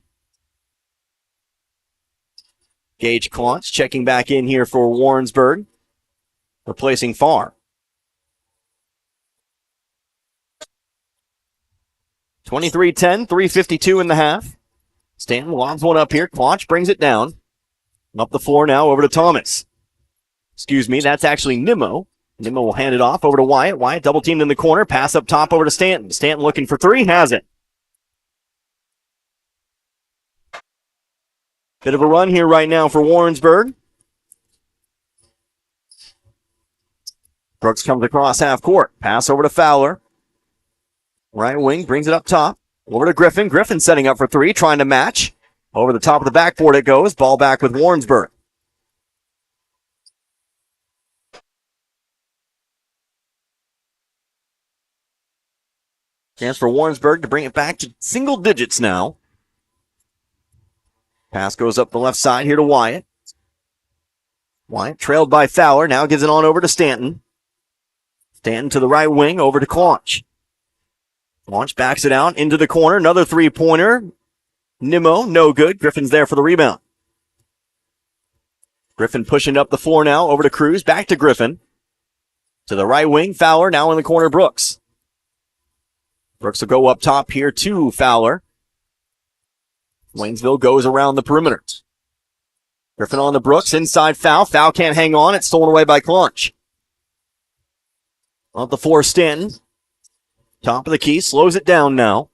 Gage Klontz checking back in here for Warrensburg, replacing Farr. 23-10, 3:52 in the half. Stanton lobs one up here. Klontz brings it down. Up the floor now, over to Thomas. Excuse me, that's actually Nimmo. Nimmo will hand it off over to Wyatt. Wyatt double teamed in the corner. Pass up top over to Stanton. Stanton looking for three, has it. Bit of a run here right now for Warrensburg. Brooks comes across half court. Pass over to Fowler. Right wing brings it up top. Over to Griffin. Griffin setting up for three, trying to match. Over the top of the backboard it goes. Ball back with Warrensburg. Chance for Warrensburg to bring it back to single digits now. Pass goes up the left side here to Wyatt. Wyatt trailed by Fowler. Now gives it on over to Stanton. Stanton to the right wing over to Klontz. Klontz backs it out into the corner. Another three-pointer. Nimmo, no good. Griffin's there for the rebound. Griffin pushing up the floor now over to Cruz. Back to Griffin. To the right wing. Fowler now in the corner. Brooks. Brooks will go up top here to Fowler. Waynesville goes around the perimeter. Griffin on to Brooks. Inside foul. Foul can't hang on. It's stolen away by Klontz. On the floor, Stanton. Top of the key. Slows it down now.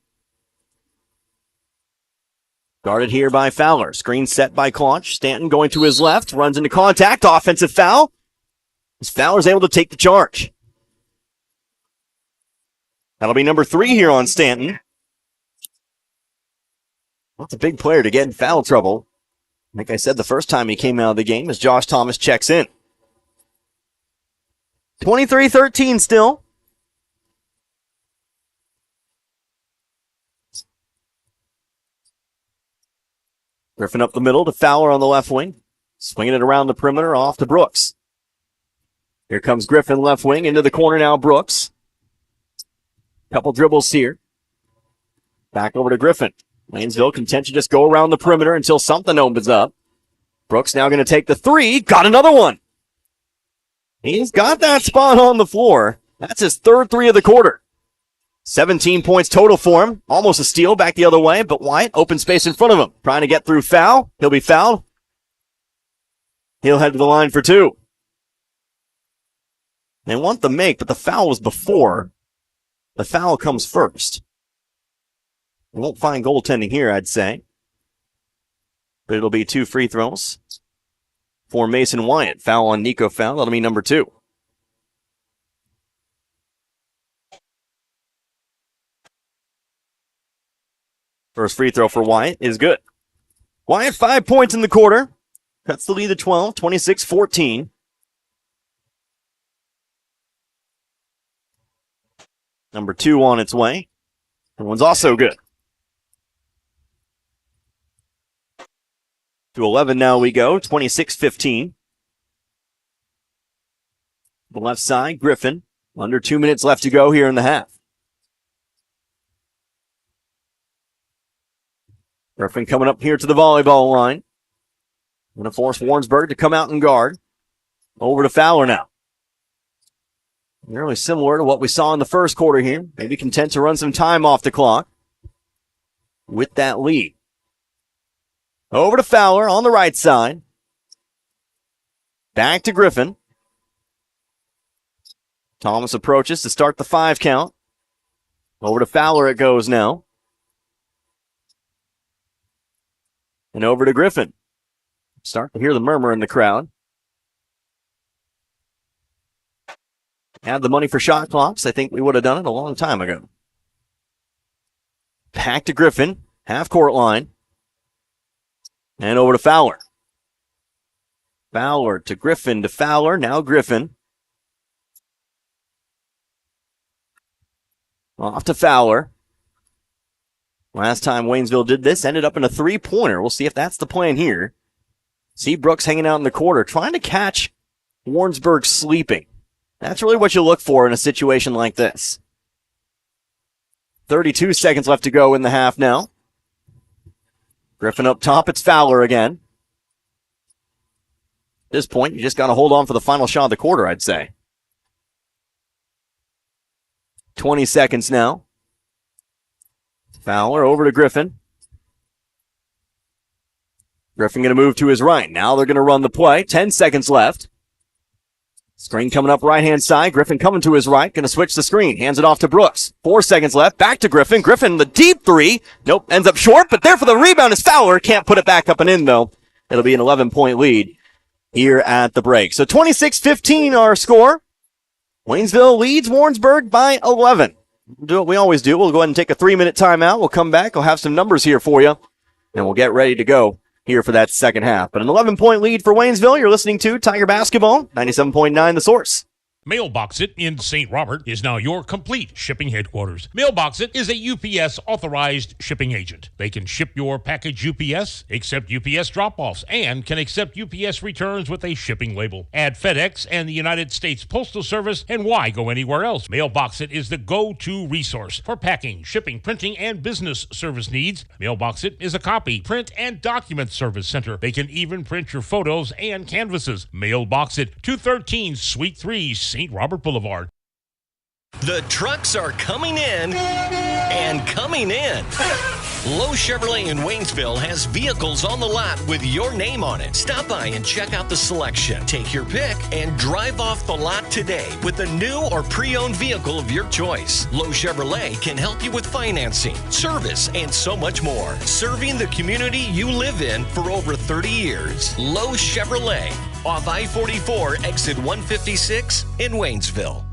Guarded here by Fowler. Screen set by Klontz. Stanton going to his left. Runs into contact. Offensive foul. As Fowler's able to take the charge. That'll be number 3 here on Stanton. That's a big player to get in foul trouble. Like I said, the first time he came out of the game as Josh Thomas checks in. 23-13 still. Griffin up the middle to Fowler on the left wing. Swinging it around the perimeter off to Brooks. Here comes Griffin left wing into the corner now. Brooks. Couple dribbles here. Back over to Griffin. Waynesville content to just go around the perimeter until something opens up. Brooks now going to take the three. Got another one. He's got that spot on the floor. That's his third three of the quarter. 17 points total for him. Almost a steal back the other way, but Wyatt, open space in front of him. Trying to get through foul. He'll be fouled. He'll head to the line for 2. They want the make, but the foul was before. The foul comes first. We won't find goaltending here, I'd say. But it'll be 2 free throws for Mason Wyatt. Foul on Nico Foul. That'll be number 2. First free throw for Wyatt is good. Wyatt, 5 points in the quarter. Cuts the lead to 12, 26-14. Number 2 on its way. That one's also good. To 11 now we go, 26-15. The left side, Griffin. Under 2 minutes left to go here in the half. Griffin coming up here to the volleyball line. Going to force Warrensburg to come out and guard. Over to Fowler now. Really similar to what we saw in the first quarter here. Maybe content to run some time off the clock with that lead. Over to Fowler on the right side. Back to Griffin. Thomas approaches to start the 5 count. Over to Fowler it goes now. And over to Griffin. Start to hear the murmur in the crowd. Had the money for shot clocks, I think we would have done it a long time ago. Back to Griffin, half-court line. And over to Fowler. Fowler to Griffin to Fowler, now Griffin. Off to Fowler. Last time Waynesville did this, ended up in a 3-pointer. We'll see if that's the plan here. See Brooks hanging out in the quarter, trying to catch Warrensburg sleeping. That's really what you look for in a situation like this. 32 seconds left to go in the half now. Griffin up top, it's Fowler again. this point, you just got to hold on for the final shot of the quarter, I'd say. 20 seconds now. Fowler over to Griffin. Griffin going to move to his right. Now they're going to run the play. 10 seconds left. Screen coming up right-hand side. Griffin coming to his right. Going to switch the screen. Hands it off to Brooks. 4 seconds left. Back to Griffin. Griffin, the deep three. Nope, ends up short, but there for the rebound is Fowler. Can't put it back up and in, though. It'll be an 11-point lead here at the break. So 26-15 our score. Waynesville leads Warrensburg by 11. We'll do what we always do. We'll go ahead and take a 3-minute timeout. We'll come back. We'll have some numbers here for you, and we'll get ready to go here for that second half. But an 11-point lead for Waynesville. You're listening to Tiger Basketball, 97.9 The Source. Mailbox It in St. Robert is now your complete shipping headquarters. Mailbox It is a UPS authorized shipping agent. They can ship your package UPS, accept UPS drop-offs, and can accept UPS returns with a shipping label. Add FedEx and the United States Postal Service, and why go anywhere else? Mailbox It is the go-to resource for packing, shipping, printing, and business service needs. Mailbox It is a copy, print, and document service center. They can even print your photos and canvases. Mailbox It, 213 Suite 3, St. Robert Boulevard. The trucks are coming in and coming in. Lowe Chevrolet in Waynesville has vehicles on the lot with your name on it. Stop by and check out the selection. Take your pick and drive off the lot today with a new or pre-owned vehicle of your choice. Lowe Chevrolet can help you with financing, service, and so much more. Serving the community you live in for over 30 years. Lowe Chevrolet, off I-44, exit 156 in Waynesville.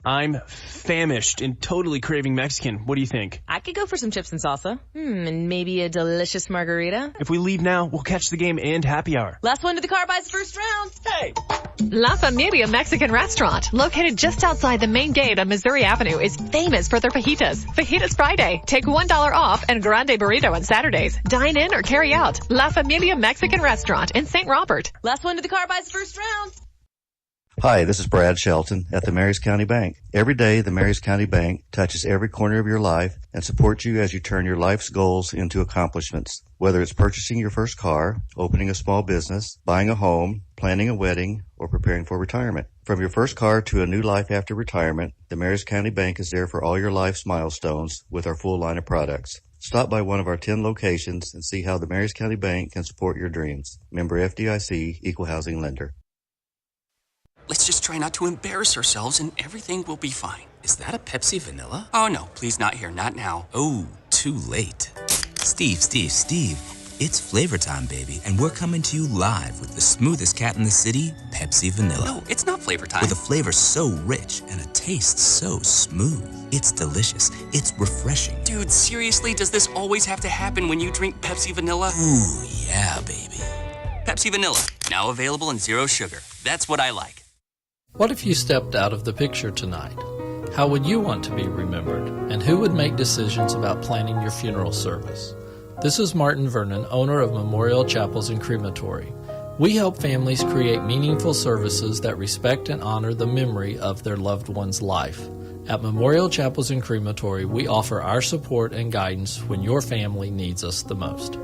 I'm famished and totally craving Mexican. What do you think? I could go for some chips and salsa. And maybe a delicious margarita. If we leave now, we'll catch the game and happy hour. Last one to the car buys the first round. Hey! La Familia Mexican Restaurant, located just outside the main gate on Missouri Avenue, is famous for their fajitas. Fajitas Friday. Take $1 off and grande burrito on Saturdays. Dine in or carry out. La Familia Mexican Restaurant in St. Robert. Last one to the car buys the first round. Hi, this is Brad Shelton at the Marys County Bank. Every day, the Marys County Bank touches every corner of your life and supports you as you turn your life's goals into accomplishments. Whether it's purchasing your first car, opening a small business, buying a home, planning a wedding, or preparing for retirement. From your first car to a new life after retirement, the Marys County Bank is there for all your life's milestones with our full line of products. Stop by one of our 10 locations and see how the Marys County Bank can support your dreams. Member FDIC, Equal Housing Lender. Let's just try not to embarrass ourselves and everything will be fine. Is that a Pepsi Vanilla? Oh no, please not here, not now. Oh, too late. Steve, it's flavor time, baby, and we're coming to you live with the smoothest cat in the city, Pepsi Vanilla. No, it's not flavor time. With a flavor so rich and a taste so smooth. It's delicious. It's refreshing. Dude, seriously, does this always have to happen when you drink Pepsi Vanilla? Ooh, yeah, baby. Pepsi Vanilla, now available in zero sugar. That's what I like. What if you stepped out of the picture tonight? How would you want to be remembered? And who would make decisions about planning your funeral service? This is Martin Vernon, owner of Memorial Chapels and Crematory. We help families create meaningful services that respect and honor the memory of their loved one's life. At Memorial Chapels and Crematory, we offer our support and guidance when your family needs us the most.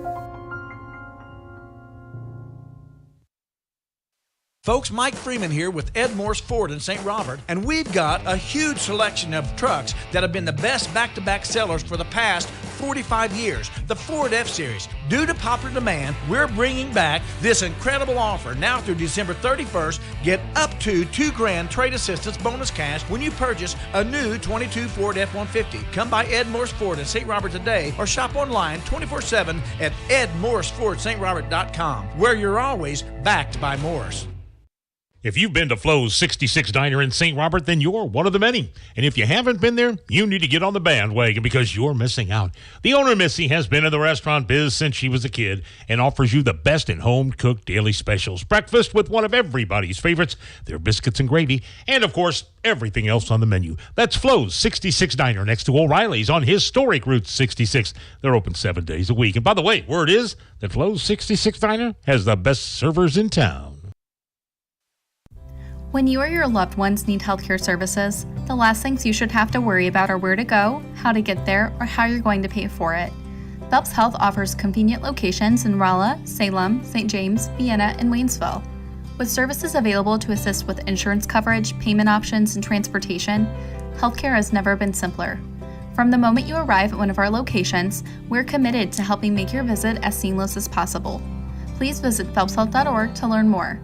Folks, Mike Freeman here with Ed Morse Ford in St. Robert, and we've got a huge selection of trucks that have been the best back-to-back sellers for the past 45 years. The Ford F-Series. Due to popular demand, we're bringing back this incredible offer. Now through December 31st, get up to $2,000 trade assistance bonus cash when you purchase a new 22 Ford F-150. Come by Ed Morse Ford in St. Robert today or shop online 24/7 at edmorsefordstrobert.com, where you're always backed by Morse. If you've been to Flo's 66 Diner in St. Robert, then you're one of the many. And if you haven't been there, you need to get on the bandwagon because you're missing out. The owner, Missy, has been in the restaurant biz since she was a kid and offers you the best in home-cooked daily specials. Breakfast with one of everybody's favorites, their biscuits and gravy, and, of course, everything else on the menu. That's Flo's 66 Diner next to O'Reilly's on historic Route 66. They're open 7 days a week. And by the way, word is that Flo's 66 Diner has the best servers in town. When you or your loved ones need healthcare services, the last things you should have to worry about are where to go, how to get there, or how you're going to pay for it. Phelps Health offers convenient locations in Rolla, Salem, St. James, Vienna, and Waynesville. With services available to assist with insurance coverage, payment options, and transportation, healthcare has never been simpler. From the moment you arrive at one of our locations, we're committed to helping make your visit as seamless as possible. Please visit phelpshealth.org to learn more.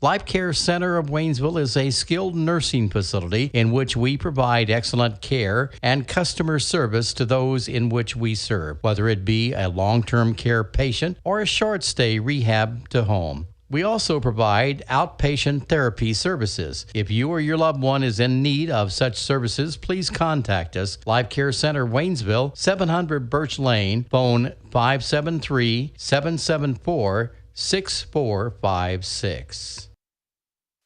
Life Care Center of Waynesville is a skilled nursing facility in which we provide excellent care and customer service to those in which we serve, whether it be a long-term care patient or a short-stay rehab to home. We also provide outpatient therapy services. If you or your loved one is in need of such services, please contact us. Life Care Center Waynesville, 700 Birch Lane, phone 573-774-6456.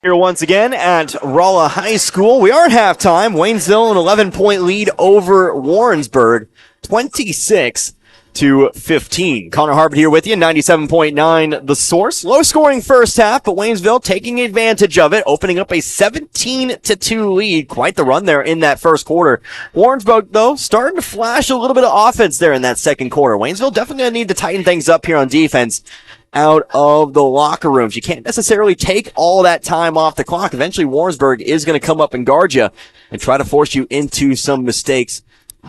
Here once again at Rolla High School. We are at halftime. Waynesville an 11-point lead over Warrensburg, 26-15. Connor Harbert here with you, 97.9 The Source. Low-scoring first half, but Waynesville taking advantage of it, opening up a 17-2 lead. Quite the run there in that first quarter. Warrensburg, though, starting to flash a little bit of offense there in that second quarter. Waynesville definitely going to need to tighten things up here on defense out of the locker rooms. You can't necessarily take all that time off the clock. Eventually, Warrensburg is going to come up and guard you and try to force you into some mistakes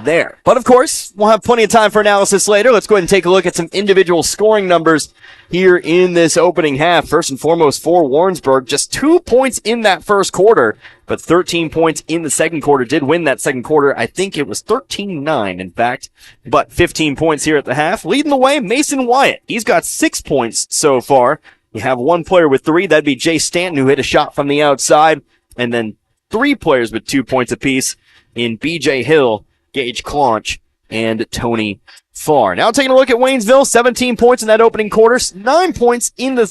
there. But of course, we'll have plenty of time for analysis later. Let's go ahead and take a look at some individual scoring numbers here in this opening half. First and foremost for Warrensburg, just 2 points in that first quarter, but 13 points in the second quarter. Did win that second quarter. I think it was 13-9, in fact, but 15 points here at the half. Leading the way, Mason Wyatt. He's got 6 points so far. You have one player with 3. That'd be Jay Stanton, who hit a shot from the outside, and then 3 players with 2 points apiece in B.J. Hill, Gage Claunch, and Tony Farr. Now taking a look at Waynesville, 17 points in that opening quarter, 9 points in the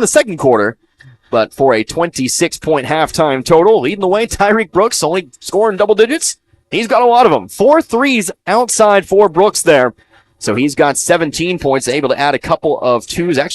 second quarter, but for a 26-point halftime total. Leading the way, Tyreek Brooks, only scoring double digits. He's got a lot of them. 4 threes outside for Brooks there. So he's got 17 points, able to add a couple of twos. Actually,